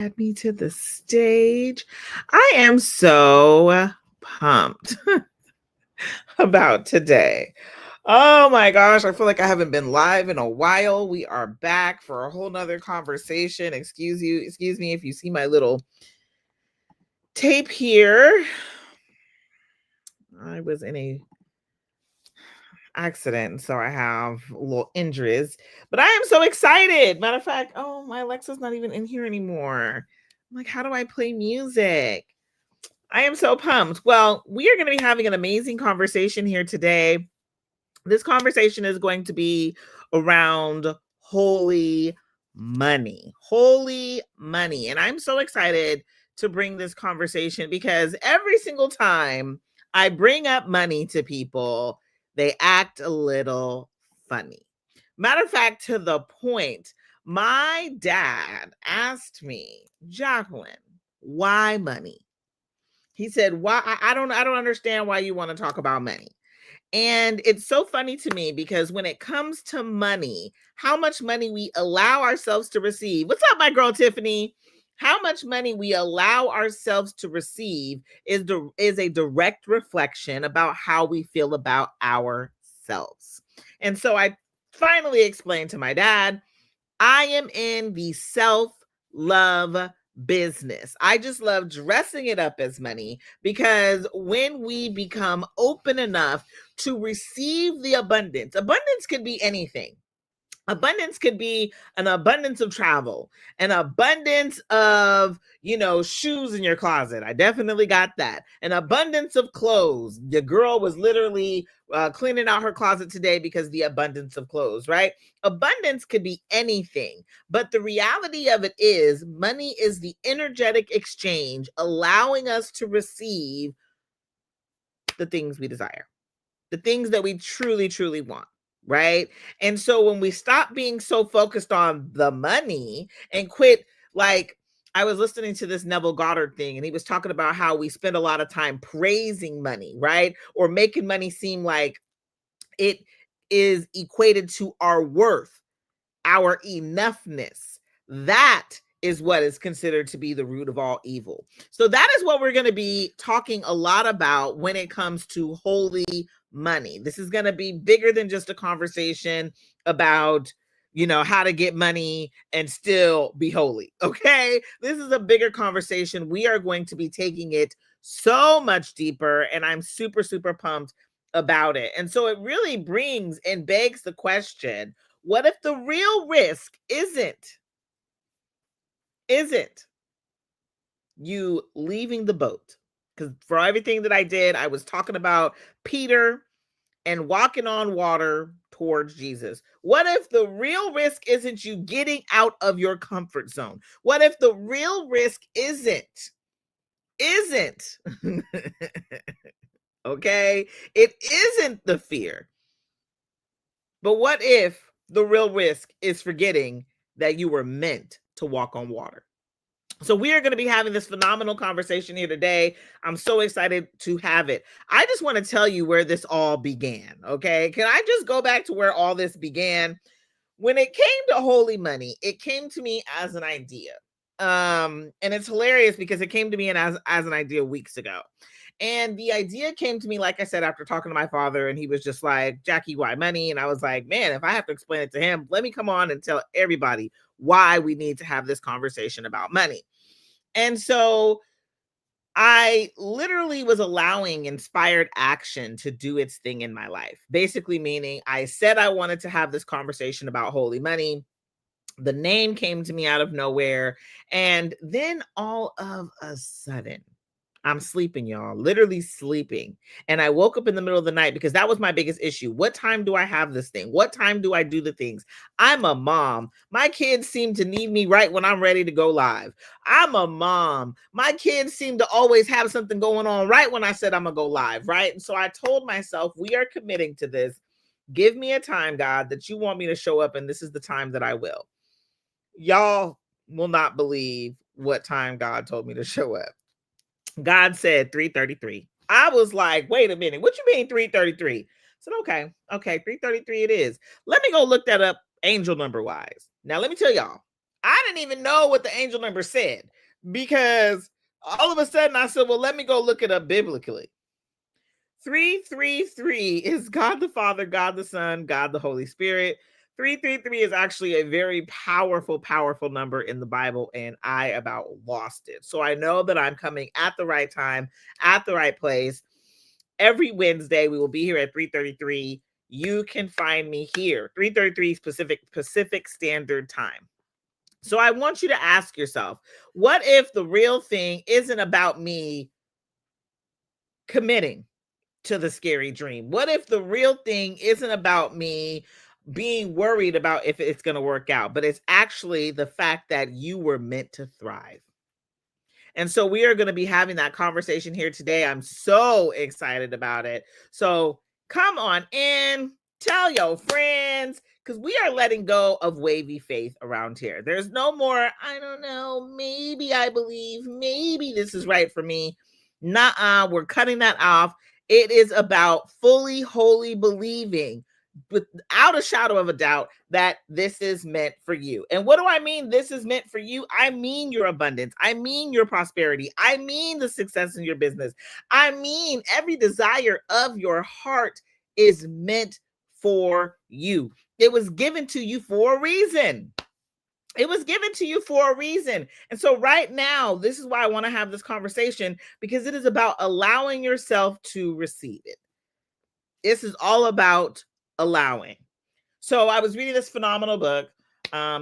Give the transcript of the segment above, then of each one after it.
Add me to the stage. I am so pumped about today. Oh my gosh, I feel like I haven't been live in a while. We are back for a whole nother conversation. Excuse me if you see my little tape here. I was in a accident, so I have little injuries, but I am so excited. Matter of fact, oh, my Alexa's not even in here anymore. I'm like, how do I play music? I am so pumped. Well, we are going to be having an amazing conversation here today. This conversation is going to be around holy money. Holy money. And I'm so excited to bring this conversation because every single time I bring up money to people, they act a little funny. Matter of fact, to the point, my dad asked me, Jacqueline, why money? He said, "Why? I don't understand why you want to talk about money." And it's so funny to me because when it comes to money, how much money we allow ourselves to receive. What's up, my girl Tiffany? How much money we allow ourselves to receive is a direct reflection about how we feel about ourselves. And so I finally explained to my dad, I am in the self-love business. I just love dressing it up as money because when we become open enough to receive the abundance could be anything. Abundance could be an abundance of travel, an abundance of, shoes in your closet. I definitely got that. An abundance of clothes. The girl was literally cleaning out her closet today because the abundance of clothes, right? Abundance could be anything. But the reality of it is money is the energetic exchange allowing us to receive the things we desire, the things that we truly, truly want. Right. And so when we stop being so focused on the money and quit, like, I was listening to this Neville Goddard thing, and he was talking about how we spend a lot of time praising money, right? Or making money seem like it is equated to our worth, our enoughness. That is what is considered to be the root of all evil. So that is what we're going to be talking a lot about when it comes to holy money. This is going to be bigger than just a conversation about, how to get money and still be holy. Okay. This is a bigger conversation. We are going to be taking it so much deeper, and I'm super, super pumped about it. And so it really brings and begs the question, what if the real risk isn't you leaving the boat? Because for everything that I did, I was talking about Peter and walking on water towards Jesus. What if the real risk isn't you getting out of your comfort zone? What if the real risk isn't okay? It isn't the fear. But what if the real risk is forgetting that you were meant to walk on water? So we are going to be having this phenomenal conversation here today. I'm so excited to have it. I just want to tell you where this all began, okay? Can I just go back to where all this began? When it came to holy money, it came to me as an idea. And it's hilarious because it came to me as an idea weeks ago. And the idea came to me, like I said, after talking to my father, and he was just like, Jackie, why money? And I was like, man, if I have to explain it to him, let me come on and tell everybody why we need to have this conversation about money. And so I literally was allowing inspired action to do its thing in my life. Basically meaning I said I wanted to have this conversation about holy money. The name came to me out of nowhere. And then all of a sudden, I'm sleeping, y'all, literally sleeping. And I woke up in the middle of the night because that was my biggest issue. What time do I have this thing? What time do I do the things? I'm a mom. My kids seem to need me right when I'm ready to go live. I'm a mom. My kids seem to always have something going on right when I said I'm going to go live, right? And so I told myself, we are committing to this. Give me a time, God, that you want me to show up, and this is the time that I will. Y'all will not believe what time God told me to show up. God said 3:33. I was like, wait a minute, what you mean 3:33? I said, okay, 3:33 it is. Let me go look that up angel number wise. Now, let me tell y'all, I didn't even know what the angel number said, because all of a sudden I said, well, let me go look it up biblically. 333 is God the Father, God the Son, God the Holy Spirit. 333 is actually a very powerful, powerful number in the Bible, and I about lost it. So I know that I'm coming at the right time, at the right place. Every Wednesday, we will be here at 3:33. You can find me here, 3:33 Pacific Standard Time. So I want you to ask yourself, what if the real thing isn't about me committing to the scary dream? What if the real thing isn't about me being worried about if it's going to work out, but it's actually the fact that you were meant to thrive? And so we are going to be having that conversation here today. I'm so excited about it. So come on in, tell your friends, because we are letting go of wavy faith around here. There's no more, I don't know, maybe I believe, maybe this is right for me. Nuh-uh, we're cutting that off. It is about fully, wholly believing, without a shadow of a doubt, that this is meant for you. And what do I mean this is meant for you? I mean your abundance. I mean your prosperity. I mean the success in your business. I mean every desire of your heart is meant for you. It was given to you for a reason. It was given to you for a reason. And so right now, this is why I want to have this conversation, because it is about allowing yourself to receive it. This is all about allowing. So I was reading this phenomenal book,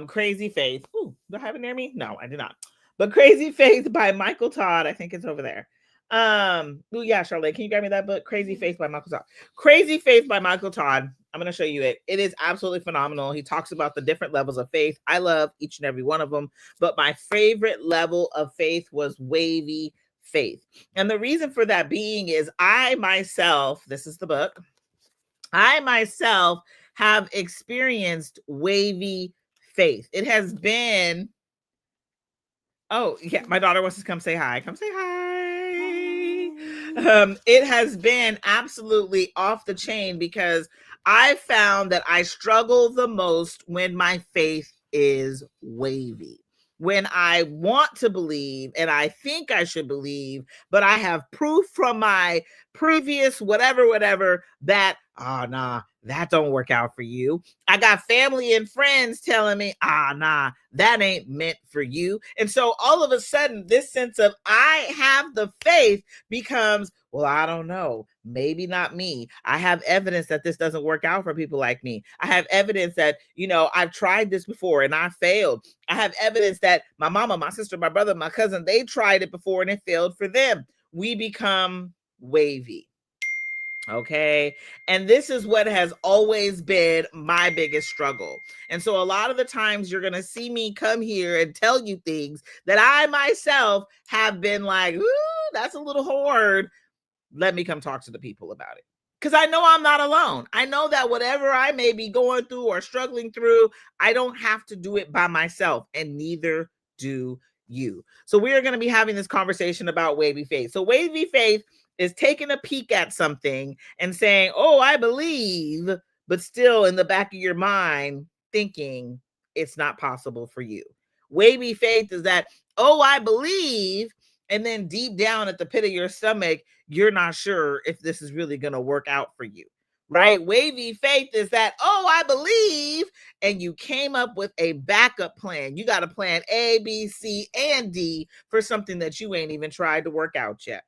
Crazy Faith. Ooh, do I have it near me? No, I did not. But Crazy Faith by Michael Todd. I think it's over there. Oh yeah, Charlotte, can you grab me that book? Crazy Faith by Michael Todd. Crazy Faith by Michael Todd. I'm going to show you it. It is absolutely phenomenal. He talks about the different levels of faith. I love each and every one of them, but my favorite level of faith was wavy faith. And the reason for that being is I myself, this is the book, I myself have experienced wavy faith. It has been, oh yeah, my daughter wants to come say hi. Come say hi. It has been absolutely off the chain, because I found that I struggle the most when my faith is wavy. When I want to believe and I think I should believe, but I have proof from my previous whatever that, oh nah, that don't work out for you. I got family and friends telling me, nah, that ain't meant for you. And so all of a sudden, this sense of I have the faith becomes, well, I don't know, maybe not me. I have evidence that this doesn't work out for people like me. I have evidence that, I've tried this before and I failed. I have evidence that my mama, my sister, my brother, my cousin, they tried it before and it failed for them. We become wavy. Okay. And this is what has always been my biggest struggle. And so a lot of the times you're going to see me come here and tell you things that I myself have been like, ooh, that's a little hard. Let me come talk to the people about it. Because I know I'm not alone. I know that whatever I may be going through or struggling through, I don't have to do it by myself, and neither do you. So we are going to be having this conversation about wavy faith. So wavy faith is taking a peek at something and saying, oh, I believe, but still in the back of your mind thinking it's not possible for you. Wavy faith is that, oh, I believe, and then deep down at the pit of your stomach, you're not sure if this is really going to work out for you, right? Wavy faith is that, oh, I believe, and you came up with a backup plan. You got a plan A, B, C, and D for something that you ain't even tried to work out yet.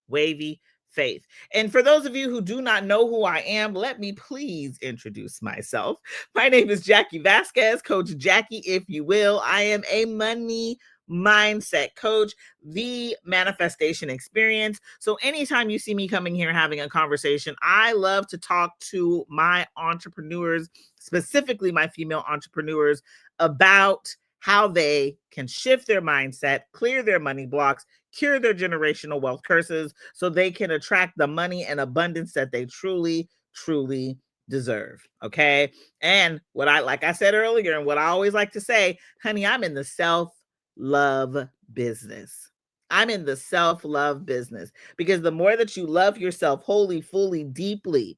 Wavy faith. And for those of you who do not know who I am, let me please introduce myself. My name is Jackie Vasquez, Coach Jackie, if you will. I am a money mindset coach, the manifestation experience. So anytime you see me coming here having a conversation, I love to talk to my entrepreneurs, specifically my female entrepreneurs, about how they can shift their mindset, clear their money blocks, cure their generational wealth curses, so they can attract the money and abundance that they truly, truly deserve. Okay. And like I said earlier, and what I always like to say, honey, I'm in the self-love business. I'm in the self-love business, because the more that you love yourself wholly, fully, deeply,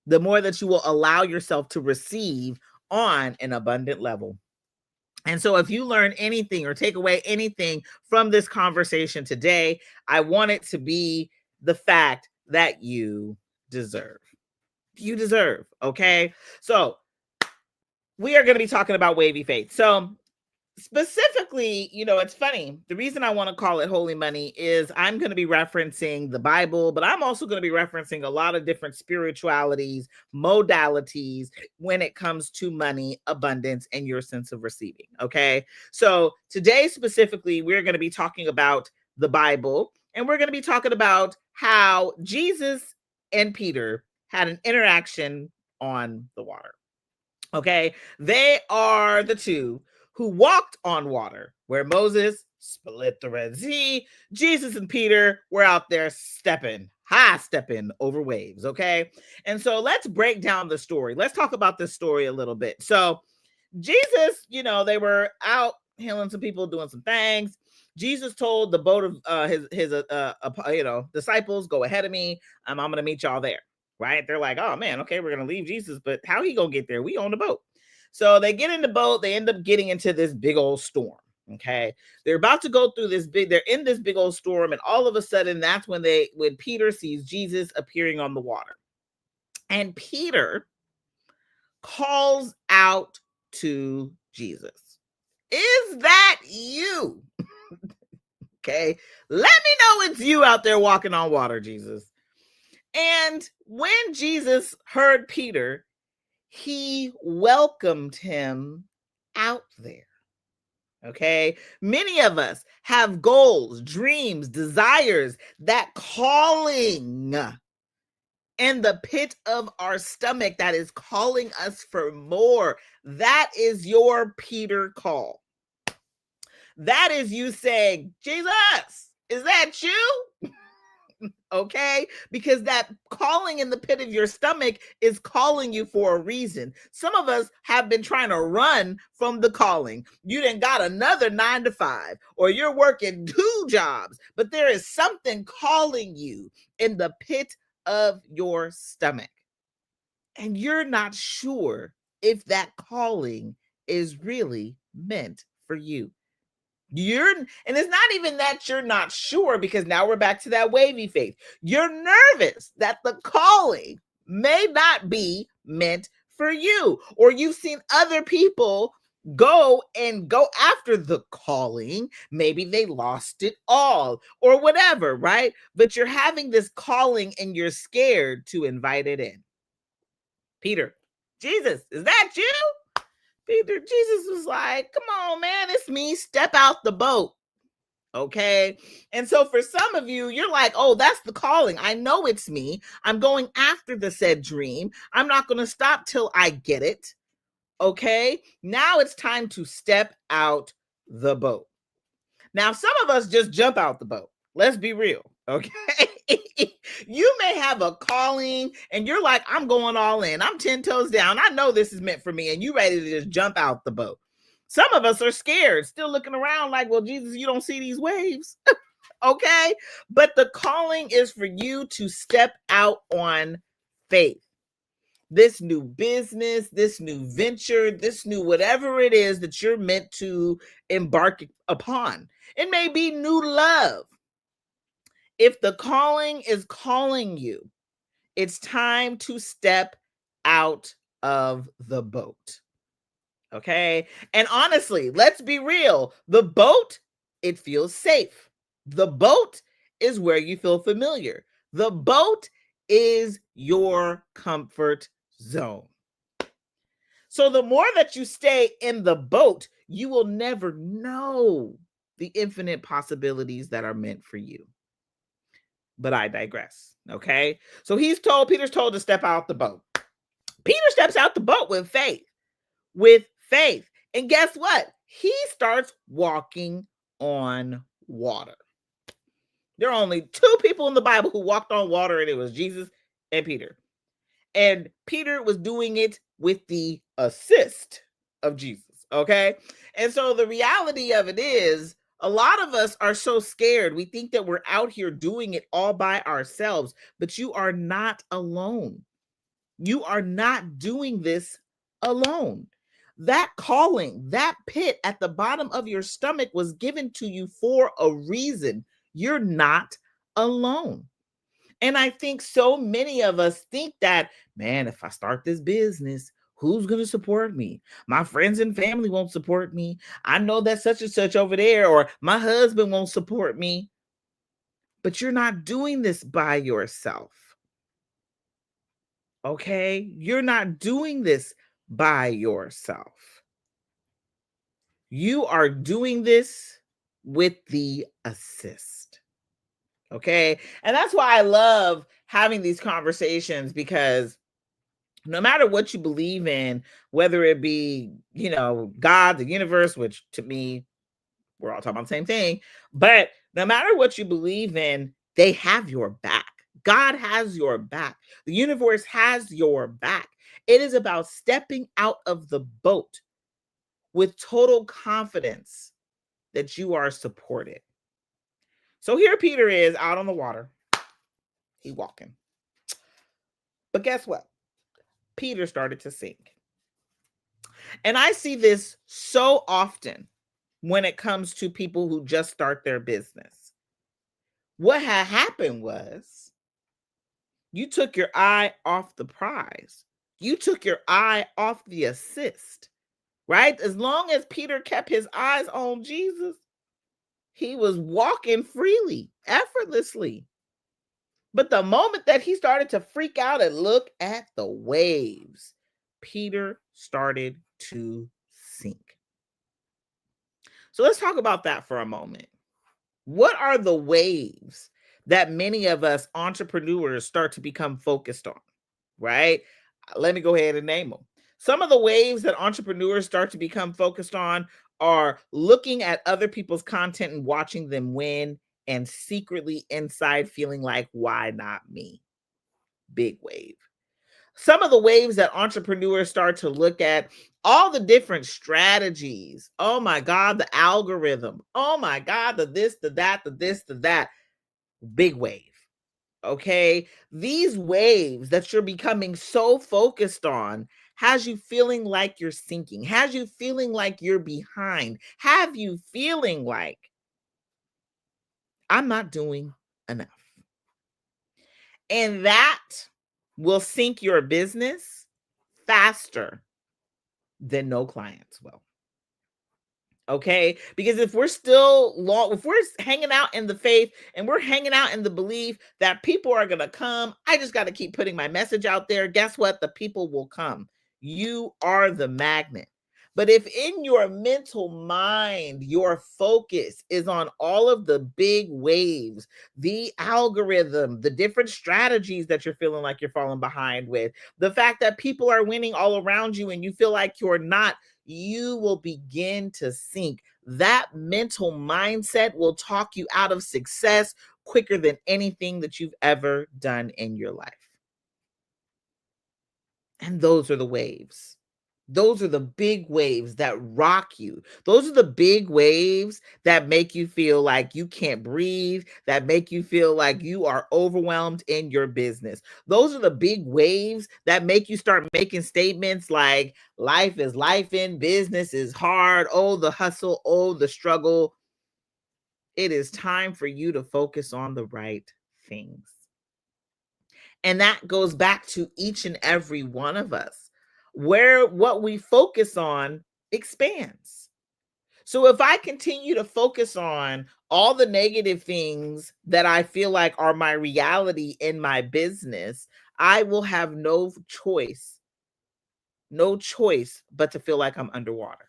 the more that you will allow yourself to receive on an abundant level. And so if you learn anything or take away anything from this conversation today, I want it to be the fact that you deserve. You deserve, okay? So we are going to be talking about Wavy Faith. So specifically, it's funny. The reason I want to call it Holy Money is I'm going to be referencing the Bible, but I'm also going to be referencing a lot of different spiritualities, modalities when it comes to money, abundance, and your sense of receiving. Okay. So today, specifically, we're going to be talking about the Bible, and we're going to be talking about how Jesus and Peter had an interaction on the water. Okay. They are the two who walked on water, where Moses split the Red Sea. Jesus and Peter were out there high stepping over waves. Okay. And so let's break down the story. Let's talk about this story a little bit. So Jesus, they were out healing some people, doing some things. Jesus told the boat of his disciples, go ahead of me. I'm going to meet y'all there. Right? They're like, oh man, okay, we're going to leave Jesus, but how he going to get there? We on the boat. So they get in the boat. They end up getting into this big old storm. Okay. They're about to go through they're in this big old storm. And all of a sudden, that's when Peter sees Jesus appearing on the water. And Peter calls out to Jesus. Is that you? Okay. Let me know it's you out there walking on water, Jesus. And when Jesus heard Peter, he welcomed him out there. Okay. Many of us have goals, dreams, desires, that calling in the pit of our stomach that is calling us for more. That is your Peter call. That is you saying, Jesus, is that you? Okay, because that calling in the pit of your stomach is calling you for a reason. Some of us have been trying to run from the calling. You done got another 9 to 5, or you're working 2 jobs, but there is something calling you in the pit of your stomach. And you're not sure if that calling is really meant for you. And it's not even that you're not sure, because now we're back to that wavy faith. You're nervous that the calling may not be meant for you, or you've seen other people go after the calling. Maybe they lost it all or whatever, right? But you're having this calling and you're scared to invite it in. Peter, Jesus, is that you? Peter, Jesus was like, come on, man, it's me. Step out the boat. Okay. And so for some of you, you're like, oh, that's the calling. I know it's me. I'm going after the said dream. I'm not going to stop till I get it. Okay. Now it's time to step out the boat. Now, some of us just jump out the boat. Let's be real. Okay. You may have a calling and you're like, I'm going all in. I'm 10 toes down. I know this is meant for me. And you ready to just jump out the boat. Some of us are scared, still looking around like, well, Jesus, you don't see these waves. Okay. But the calling is for you to step out on faith. This new business, this new venture, this new whatever it is that you're meant to embark upon. It may be new love. If the calling is calling you, it's time to step out of the boat. Okay. And honestly, let's be real. The boat, it feels safe. The boat is where you feel familiar. The boat is your comfort zone. So the more that you stay in the boat, you will never know the infinite possibilities that are meant for you. But I digress. Okay. So Peter's told to step out the boat. Peter steps out the boat with faith. And guess what? He starts walking on water. There are only 2 people in the Bible who walked on water, and it was Jesus and Peter. And Peter was doing it with the assist of Jesus. Okay. And so the reality of it is, a lot of us are so scared. We think that we're out here doing it all by ourselves, but you are not alone. You are not doing this alone. That calling, that pit at the bottom of your stomach was given to you for a reason. You're not alone. And I think so many of us think that, man, if I start this business, who's going to support me? My friends and family won't support me. I know that such and such over there, or my husband won't support me. But you're not doing this by yourself. Okay? You're not doing this by yourself. You are doing this with the assist. Okay? And that's why I love having these conversations, because no matter what you believe in, whether it be, God, the universe, which to me, we're all talking about the same thing, but no matter what you believe in, they have your back. God has your back. The universe has your back. It is about stepping out of the boat with total confidence that you are supported. So here Peter is out on the water. He walking. But guess what? Peter started to sink. And I see this so often when it comes to people who just start their business. What had happened was you took your eye off the prize. You took your eye off the assist, right? As long as Peter kept his eyes on Jesus, he was walking freely, effortlessly. But the moment that he started to freak out and look at the waves, Peter started to sink. So let's talk about that for a moment. What are the waves that many of us entrepreneurs start to become focused on, right? Let me go ahead and name them. Some of the waves that entrepreneurs start to become focused on are looking at other people's content and watching them win, and secretly inside feeling like, why not me? Big wave. Some of the waves that entrepreneurs start to look at, all the different strategies. Oh my God, the algorithm. Oh my God, the this, the that, the this, the that. Big wave. Okay. These waves that you're becoming so focused on has you feeling like you're sinking, has you feeling like you're behind, have you feeling like I'm not doing enough. And that will sink your business faster than no clients will. Okay, because if we're if we're hanging out in the faith and we're hanging out in the belief that people are going to come, I just got to keep putting my message out there. Guess what? The people will come. You are the magnet. But if in your mental mind, your focus is on all of the big waves, the algorithm, the different strategies that you're feeling like you're falling behind with, the fact that people are winning all around you and you feel like you're not, you will begin to sink. That mental mindset will talk you out of success quicker than anything that you've ever done in your life. And those are the waves. Those are the big waves that rock you. Those are the big waves that make you feel like you can't breathe, that make you feel like you are overwhelmed in your business. Those are the big waves that make you start making statements like, life is life in, business is hard, oh, the hustle, oh, the struggle. It is time for you to focus on the right things. And that goes back to each and every one of us, where what we focus on expands. So if I continue to focus on all the negative things that I feel like are my reality in my business, I will have no choice but to feel like I'm underwater.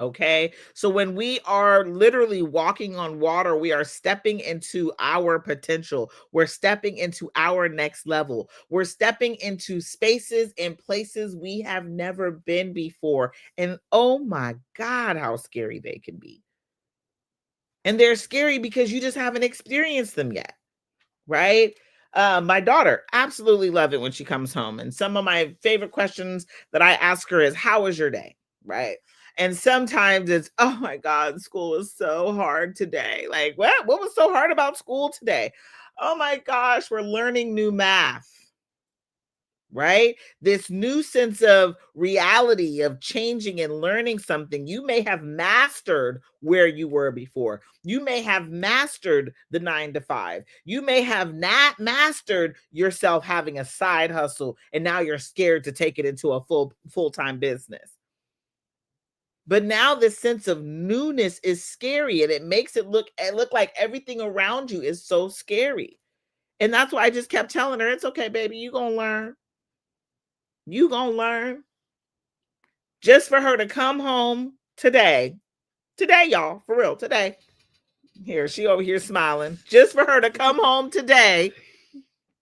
Okay. So when we are literally walking on water, we are stepping into our potential. We're stepping into our next level. We're stepping into spaces and places we have never been before. And oh my God, how scary they can be. And they're scary because you just haven't experienced them yet. Right. My daughter absolutely loves it when she comes home. And some of my favorite questions that I ask her is, how was your day? Right. And sometimes it's, oh my God, school was so hard today. Like, what was so hard about school today? Oh my gosh, we're learning new math. right? This new sense of reality of changing and learning something. You may have mastered where you were before. You may have mastered the 9 to 5. You may have not mastered yourself having a side hustle, and now you're scared to take it into a full-time business. But now this sense of newness is scary, and it makes it look like everything around you is so scary. And that's why I just kept telling her, it's okay, baby, you gonna learn. You gonna learn. Just for her to come home today, y'all, for real, today. Here, she over here smiling. Just for her to come home today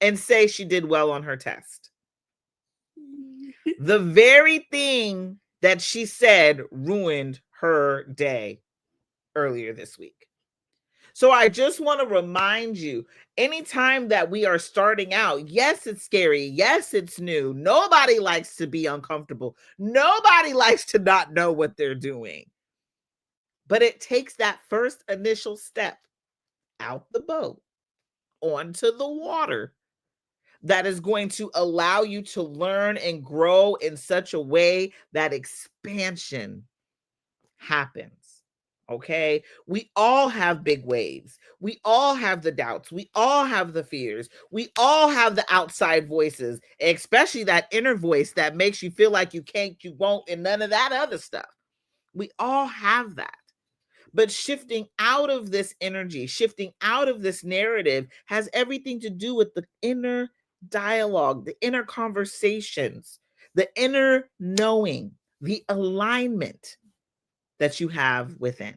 and say she did well on her test. The very thing that she said ruined her day earlier this week. So I just want to remind you, anytime that we are starting out, yes, it's scary. Yes, it's new. Nobody likes to be uncomfortable. Nobody likes to not know what they're doing. But it takes that first initial step out the boat onto the water that is going to allow you to learn and grow in such a way that expansion happens. Okay, we all have big waves. We all have the doubts. We all have the fears. We all have the outside voices, especially that inner voice that makes you feel like you can't, you won't, and none of that other stuff. We all have that. But shifting out of this energy, shifting out of this narrative has everything to do with the inner dialogue, the inner conversations, the inner knowing, the alignment that you have within.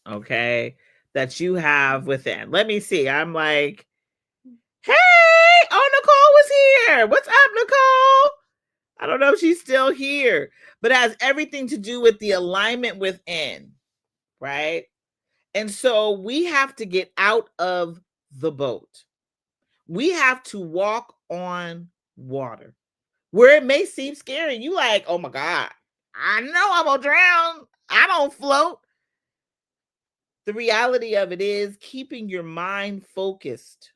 Okay, that you have within. Let me see. I'm like, hey, oh, Nicole was here. What's up, Nicole? I don't know if she's still here, but it has everything to do with the alignment within, right? And so we have to get out of the boat. We have to walk on water where it may seem scary. You like, oh my God, I know I'm gonna drown. I don't float. The reality of it is keeping your mind focused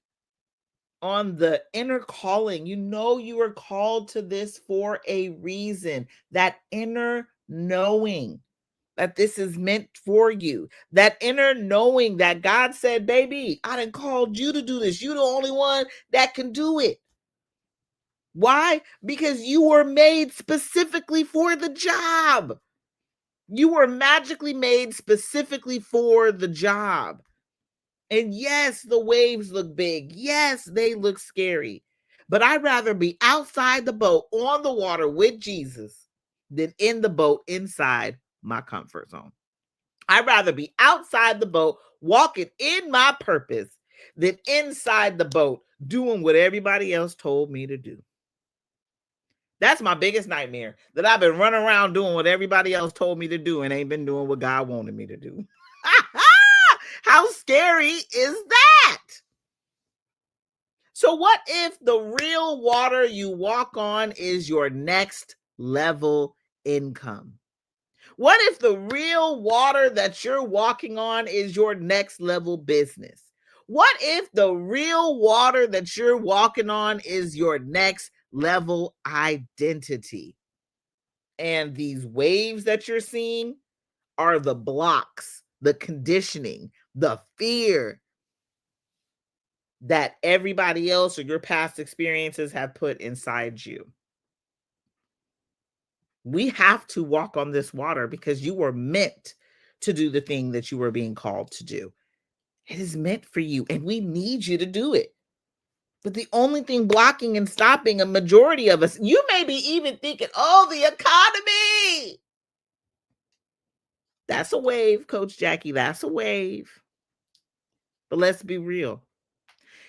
on the inner calling. You know you are called to this for a reason. That inner knowing that this is meant for you. That inner knowing that God said, baby, I done called you to do this. You're the only one that can do it. Why? Because you were made specifically for the job. You were magically made specifically for the job. And yes, the waves look big. Yes, they look scary. But I'd rather be outside the boat on the water with Jesus than in the boat inside my comfort zone. I'd rather be outside the boat walking in my purpose than inside the boat doing what everybody else told me to do. That's my biggest nightmare, that I've been running around doing what everybody else told me to do and ain't been doing what God wanted me to do. How scary is that? So what if the real water you walk on is your next level income? What if the real water that you're walking on is your next level business? What if the real water that you're walking on is your next level identity? And these waves that you're seeing are the blocks, the conditioning, the fear that everybody else or your past experiences have put inside you. We have to walk on this water because you were meant to do the thing that you were being called to do. It is meant for you, and we need you to do it. But the only thing blocking and stopping a majority of us, you may be even thinking, oh, the economy. That's a wave, Coach Jackie. That's a wave. But let's be real.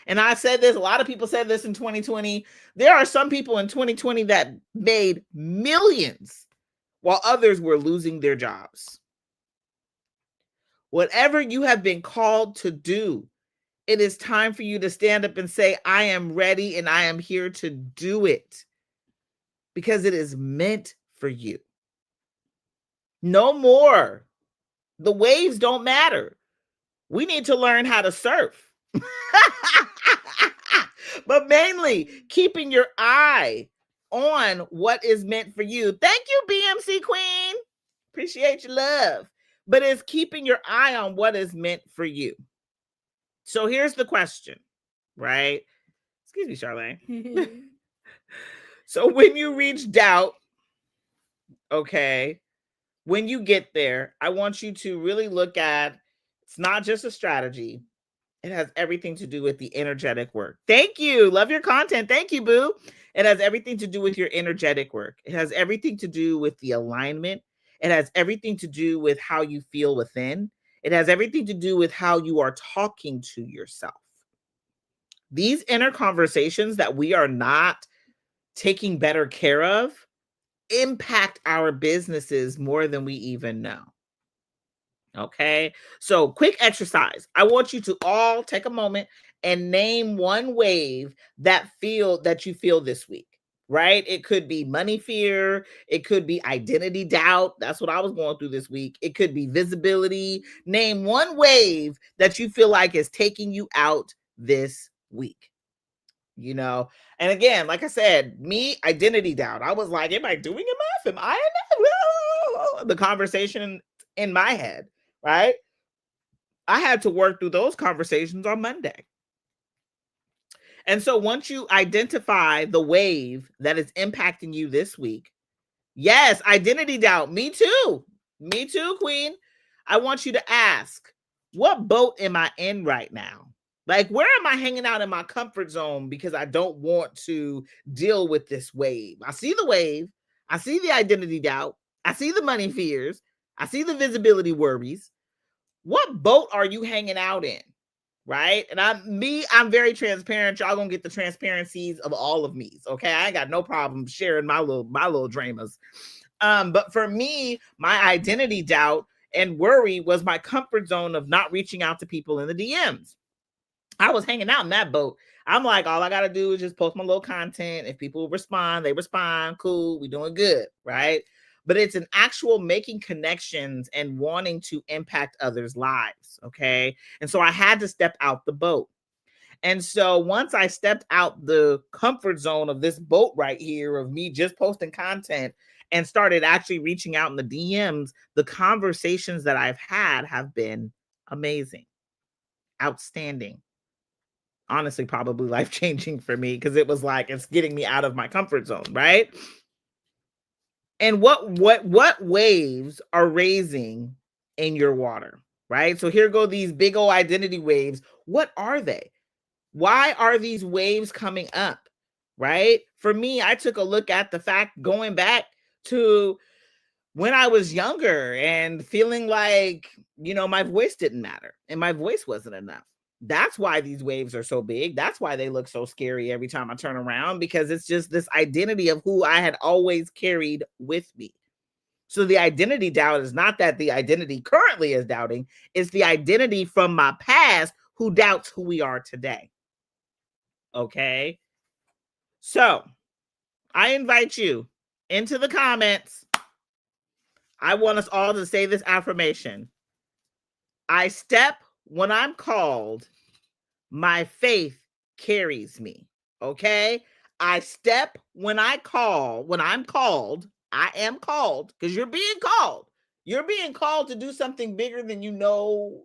And I said this, a lot of people said this in 2020. There are some people in 2020 that made millions while others were losing their jobs. Whatever you have been called to do, it is time for you to stand up and say, I am ready and I am here to do it because it is meant for you. No more. The waves don't matter. We need to learn how to surf. But mainly keeping your eye on what is meant for you. Thank you, BMC Queen. Appreciate your love. But it's keeping your eye on what is meant for you. So here's the question, right? Excuse me, Charlene. So when you reach doubt, okay, when you get there, I want you to really look at, it's not just a strategy. It has everything to do with the energetic work. Thank you. Love your content. Thank you, boo. It has everything to do with your energetic work. It has everything to do with the alignment. It has everything to do with how you feel within. It has everything to do with how you are talking to yourself. These inner conversations that we are not taking better care of impact our businesses more than we even know. Okay. So quick exercise. I want you to all take a moment and name one wave that you feel this week, right? It could be money fear. It could be identity doubt. That's what I was going through this week. It could be visibility. Name one wave that you feel like is taking you out this week. You know, and again, like I said, me, identity doubt. I was like, am I doing enough? Am I enough? The conversation in my head, right? I had to work through those conversations on Monday. And so once you identify the wave that is impacting you this week, yes, identity doubt. Me too. Me too, Queen. I want you to ask, what boat am I in right now? Like, where am I hanging out in my comfort zone because I don't want to deal with this wave? I see the wave. I see the identity doubt. I see the money fears. I see the visibility worries. What boat are you hanging out in? Right? And I'm very transparent. Y'all gonna get the transparencies of all of me's. Okay. I ain't got no problem sharing my little dramas. But for me, my identity doubt and worry was my comfort zone of not reaching out to people in the DMs. I was hanging out in that boat. I'm like, all I got to do is just post my little content. If people respond, they respond. Cool. We doing good. Right. But it's an actual making connections and wanting to impact others' lives. Okay. And so I had to step out the boat. And so once I stepped out the comfort zone of this boat right here of me just posting content and started actually reaching out in the DMs, the conversations that I've had have been amazing, outstanding. Honestly, probably life-changing for me because it was like it's getting me out of my comfort zone, right? And what waves are raising in your water, right? So here go these big old identity waves. What are they? Why are these waves coming up, right? For me, I took a look at the fact going back to when I was younger and feeling like, my voice didn't matter and my voice wasn't enough. That's why these waves are so big. That's why they look so scary every time I turn around, because it's just this identity of who I had always carried with me. So the identity doubt is not that the identity currently is doubting. It's the identity from my past who doubts who we are today. Okay. So I invite you into the comments. I want us all to say this affirmation. I step when I'm called. My faith carries me. Okay. I step when I'm called. I am called because you're being called. You're being called to do something bigger than you don't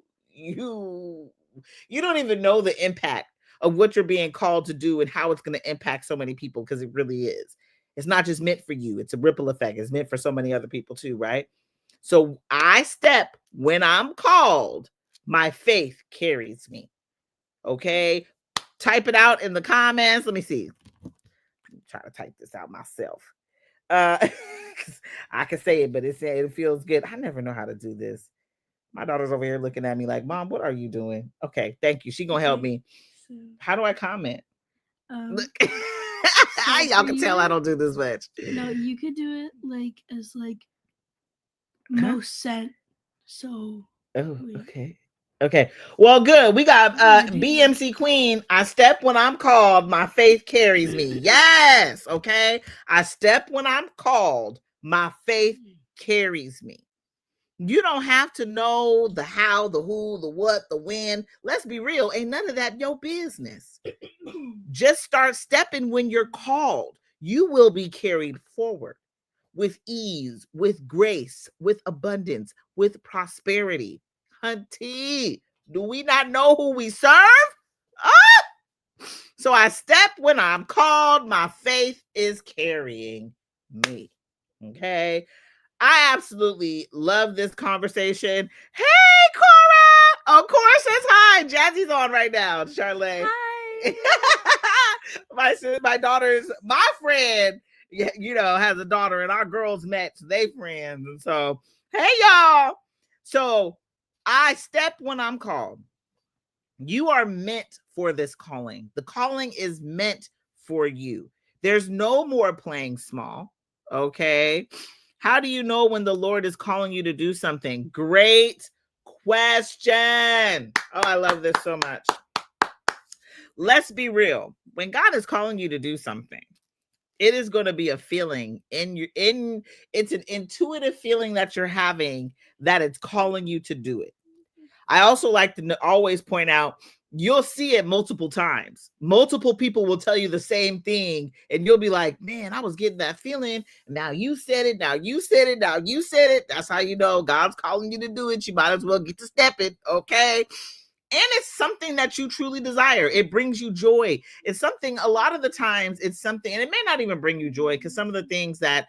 even know the impact of what you're being called to do and how it's going to impact so many people, because it really is. It's not just meant for you. It's a ripple effect. It's meant for so many other people too, right? So I step when I'm called. My faith carries me. Okay. Type it out in the comments. Let me see. I'm trying to type this out myself. I can say it, but it feels good. I never know how to do this. My daughter's over here looking at me like, Mom, what are you doing? Okay, thank you. She gonna help me. So, how do I comment? Look. Y'all can tell I don't do this much. No, you could do it like as like most sent. So okay. Okay. Well, good. We got BMC Queen. I step when I'm called. My faith carries me. Yes. Okay. I step when I'm called. My faith carries me. You don't have to know the how, the who, the what, the when. Let's be real. Ain't none of that your business. Just start stepping when you're called. You will be carried forward with ease, with grace, with abundance, with prosperity. Hunty, do we not know who we serve? Ah! So I step when I'm called. My faith is carrying me. Okay. I absolutely love this conversation. Hey, Cora! Oh, Cora says hi. Jazzy's on right now, Charlotte. Hi. My daughter's, my friend, you know, has a daughter, and our girls met, so they friends. And so, hey, y'all. So I step when I'm called. You are meant for this calling. The calling is meant for you. There's no more playing small. Okay. How do you know when the Lord is calling you to do something? Great question. Oh, I love this so much. Let's be real. When God is calling you to do something, it is going to be a feeling it's an intuitive feeling that you're having that it's calling you to do it. I also like to always point out, you'll see it multiple times. Multiple people will tell you the same thing, and you'll be like, man, I was getting that feeling. Now you said it. Now you said it. Now you said it. That's how you know God's calling you to do it. You might as well get to step it. Okay. And it's something that you truly desire. It brings you joy. It's something, a lot of the times it's something, and it may not even bring you joy, because some of the things that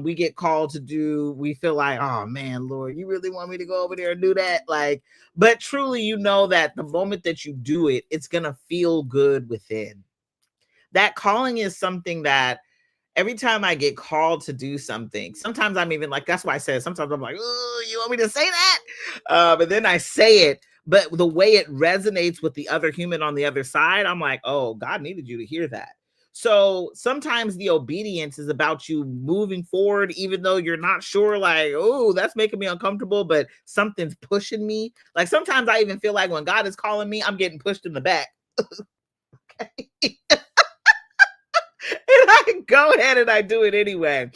we get called to do, we feel like, oh man, Lord, you really want me to go over there and do that? Like, but truly, you know that the moment that you do it, it's going to feel good within. That calling is something that every time I get called to do something, sometimes I'm even like, that's why I said, sometimes I'm like, oh, you want me to say that? But then I say it, but the way it resonates with the other human on the other side, I'm like, oh, God needed you to hear that. So sometimes the obedience is about you moving forward, even though you're not sure, like, oh, that's making me uncomfortable, but something's pushing me. Like sometimes I even feel like when God is calling me, I'm getting pushed in the back. And I go ahead and I do it anyway.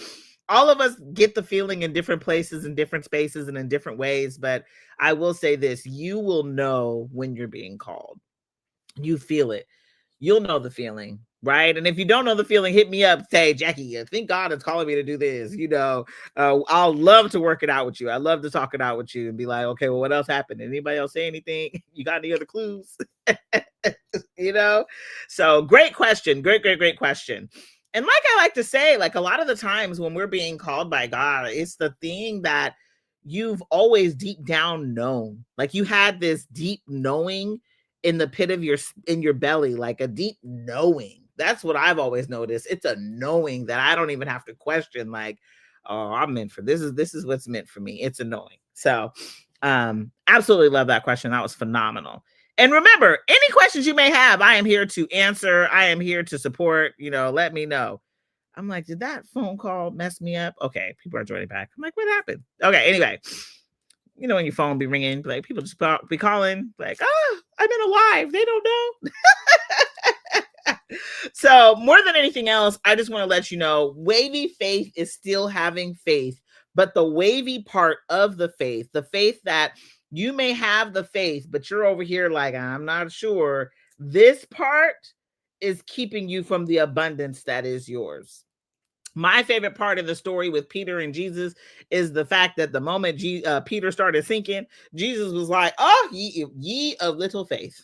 All of us get the feeling in different places, in different spaces, and in different ways. But I will say this, you will know when you're being called. You feel it. You'll know the feeling, right? And if you don't know the feeling, hit me up. Say, Jackie, I think God is calling me to do this. You know, I'll love to work it out with you. I love to talk it out with you and be like, okay, well, what else happened? Anybody else say anything? You got any other clues? You know? So great question. Great question. And like I like to say, like a lot of the times when we're being called by God, it's the thing that you've always deep down known. Like you had this deep knowing in the pit of your belly, like a deep knowing. That's what I've always noticed. It's a knowing that I don't even have to question, like, oh, I'm meant for this. This is what's meant for me. It's a knowing. So absolutely love that question. That was phenomenal. And remember, any questions you may have, I am here to answer. I am here to support. You know, let me know. I'm like, did that phone call mess me up? Okay, people are joining back. I'm like, what happened? Okay, anyway, you know, when your phone be ringing, like people just be calling, like, oh, I'm in alive. They don't know. So more than anything else, I just want to let you know, Wavy Faith is still having faith, but the wavy part of the faith that you may have the faith, but you're over here like, I'm not sure. This part is keeping you from the abundance that is yours. My favorite part of the story with Peter and Jesus is the fact that the moment Peter started sinking, Jesus was like, oh, ye of little faith.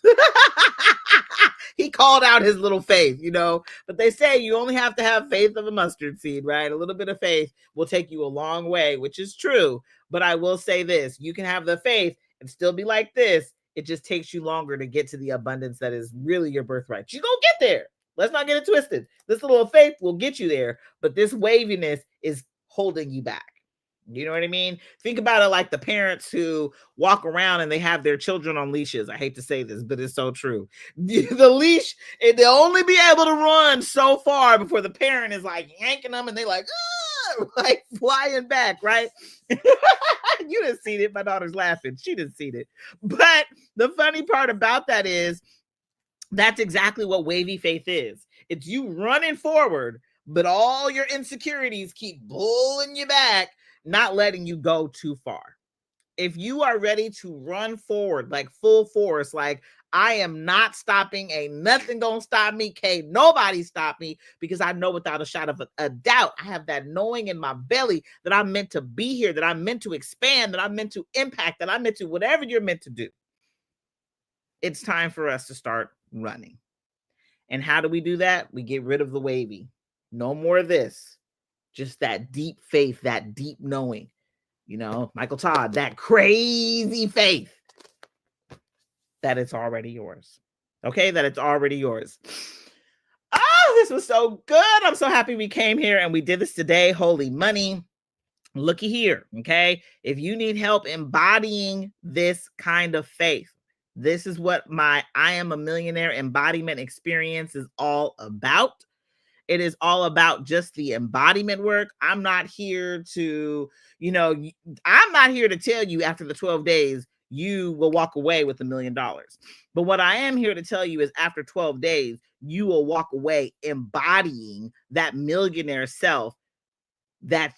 He called out his little faith, you know, but they say you only have to have faith of a mustard seed, right? A little bit of faith will take you a long way, which is true. But I will say this, you can have the faith and still be like this. It just takes you longer to get to the abundance that is really your birthright. You gonna get there. Let's not get it twisted. This little faith will get you there, but this waviness is holding you back. You know what I mean? Think about it like the parents who walk around and they have their children on leashes. I hate to say this, but it's so true. The leash, and they'll only be able to run so far before the parent is like yanking them and they like, like flying back, right? You didn't see it. My daughter's laughing. She didn't see it. But the funny part about that is that's exactly what wavy faith is. It's you running forward, but all your insecurities keep pulling you back, not letting you go too far. If you are ready to run forward, like full force, like I am not stopping, ain't nothing gonna stop me, can't nobody stop me, because I know without a shot of a doubt, I have that knowing in my belly that I'm meant to be here, that I'm meant to expand, that I'm meant to impact, that I'm meant to whatever you're meant to do. It's time for us to start running. And how do we do that? We get rid of the wavy. No more of this. Just that deep faith, that deep knowing. You know, Michael Todd, that crazy faith that it's already yours. Okay, that it's already yours. Oh, this was so good. I'm so happy we came here and we did this today. Holy money. Looky here. Okay, if you need help embodying this kind of faith, this is what my I Am a Millionaire embodiment experience is all about. It is all about just the embodiment work. I'm not here to, I'm not here to tell you after the 12 days, you will walk away with $1 million. But what I am here to tell you is after 12 days, you will walk away embodying that millionaire self that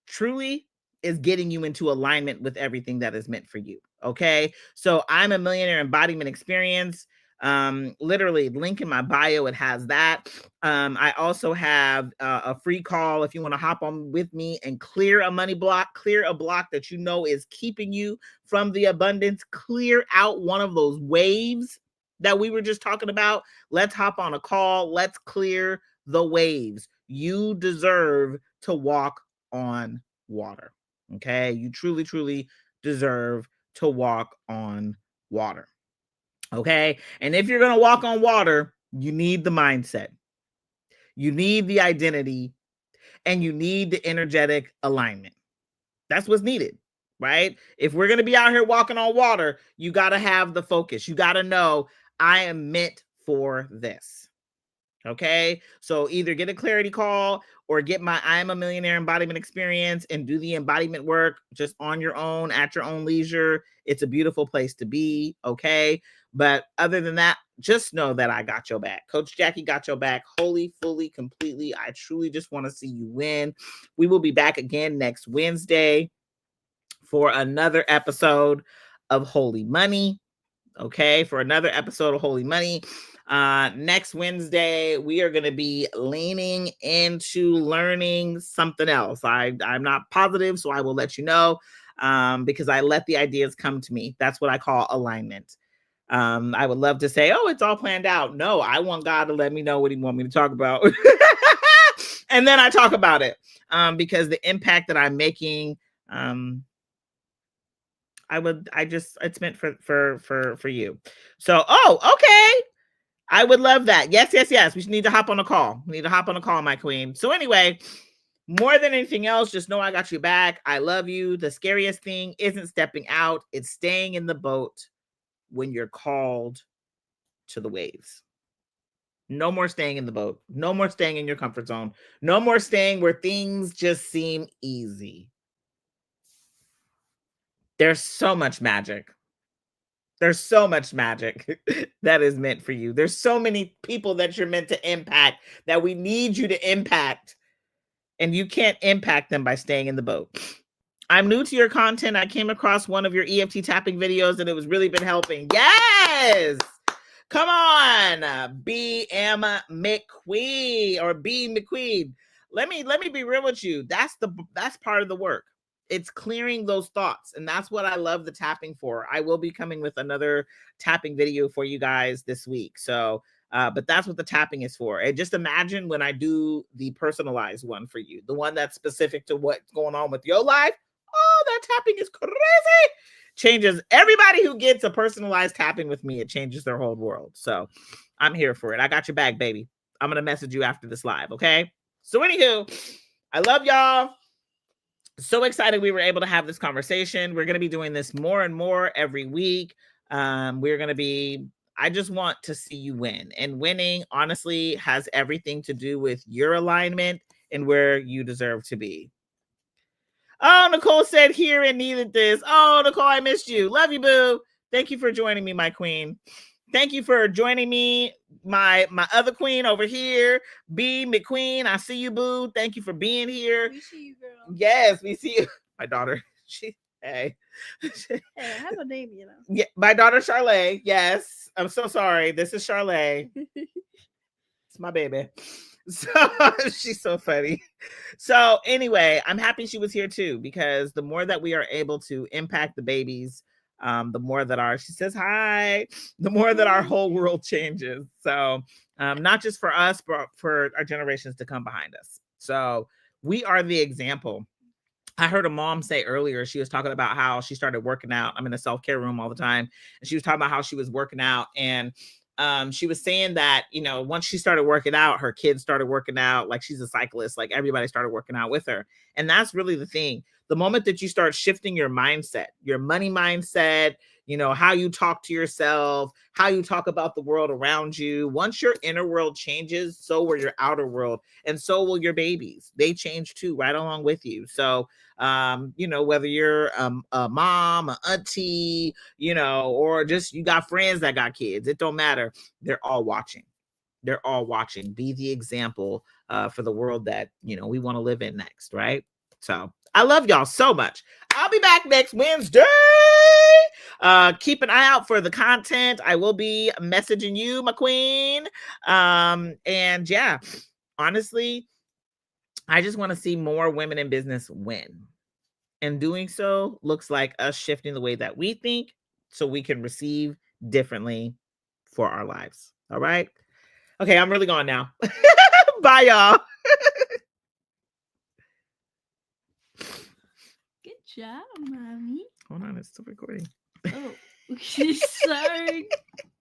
truly is getting you into alignment with everything that is meant for you. Okay. So I'm a millionaire embodiment experience. Literally link in my bio, it has that. I also have a free call if you want to hop on with me and clear a money block, clear a block that you know is keeping you from the abundance, clear out one of those waves that we were just talking about. Let's hop on a call. Let's clear the waves. You deserve to walk on water. Okay. You truly, truly deserve to walk on water. Okay. And if you're going to walk on water, you need the mindset, you need the identity, and you need the energetic alignment. That's what's needed, right? If we're going to be out here walking on water, you got to have the focus. You got to know I am meant for this. Okay. So either get a clarity call or get my I Am a Millionaire embodiment experience and do the embodiment work just on your own, at your own leisure. It's a beautiful place to be. Okay. But other than that, just know that I got your back. Coach Jackie got your back wholly, fully, completely. I truly just want to see you win. We will be back again next Wednesday for another episode of Holy Money. Okay. For another episode of Holy Money. Next Wednesday, we are going to be leaning into learning something else. I'm not positive, so I will let you know because I let the ideas come to me. That's what I call alignment. I would love to say, oh, it's all planned out. No, I want God to let me know what he wants me to talk about. And then I talk about it because the impact that I'm making, it's meant for you. So, okay. I would love that. Yes. We need to hop on a call. My queen. So anyway, more than anything else, just know I got you back. I love you. The scariest thing isn't stepping out. It's staying in the boat when you're called to the waves. No more staying in the boat. No more staying in your comfort zone. No more staying where things just seem easy. There's so much magic. There's so much magic that is meant for you. There's so many people that you're meant to impact that we need you to impact. And you can't impact them by staying in the boat. I'm new to your content. I came across one of your EFT tapping videos and it was really been helping. Yes. Come on. B. McQueen or B. McQueen. Let me be real with you. That's part of the work. It's clearing those thoughts. And that's what I love the tapping for. I will be coming with another tapping video for you guys this week. So, but that's what the tapping is for. And just imagine when I do the personalized one for you, the one that's specific to what's going on with your life. Oh, that tapping is crazy. Changes everybody who gets a personalized tapping with me. It changes their whole world. So I'm here for it. I got your back, baby. I'm going to message you after this live. Okay. So anywho, I love y'all. So excited we were able to have this conversation. We're going to be doing this more and more every week. I just want to see you win. And winning, honestly, has everything to do with your alignment and where you deserve to be. Oh, Nicole said here and needed this. Oh, Nicole, I missed you. Love you, boo. Thank you for joining me, my queen. Thank you for joining me, my other queen over here, B. McQueen. I see you, boo. Thank you for being here. We see you, girl. Yes, we see you. My daughter. Hey. Hey, I have a name, you know. Yeah, my daughter Charlay. Yes, I'm so sorry. This is Charlay. It's my baby. So she's so funny. So anyway, I'm happy she was here too, because the more that we are able to impact the babies, the more that she says hi, the more that our whole world changes. So not just for us, but for our generations to come behind us. So we are the example. I heard a mom say earlier, she was talking about how she started working out. I'm in a self-care room all the time. And she was talking about how she was working out. And she was saying that, you know, once she started working out, her kids started working out. Like, she's a cyclist, like everybody started working out with her. And that's really the thing. The moment that you start shifting your mindset, your money mindset, you know, how you talk to yourself, how you talk about the world around you, once your inner world changes, so will your outer world. And so will your babies. They change too, right along with you. So you know, whether you're a mom, an auntie, you know, or just you got friends that got kids, it don't matter. They're all watching. They're all watching. Be the example for the world that, you know, we want to live in next, right? So I love y'all so much. I'll be back next Wednesday. Keep an eye out for the content. I will be messaging you, my queen. And yeah, honestly, I just want to see more women in business win. And doing so looks like us shifting the way that we think so we can receive differently for our lives. All right. Okay, I'm really gone now. Bye, y'all. Good job, mommy. Hold on, it's still recording. Oh, sorry.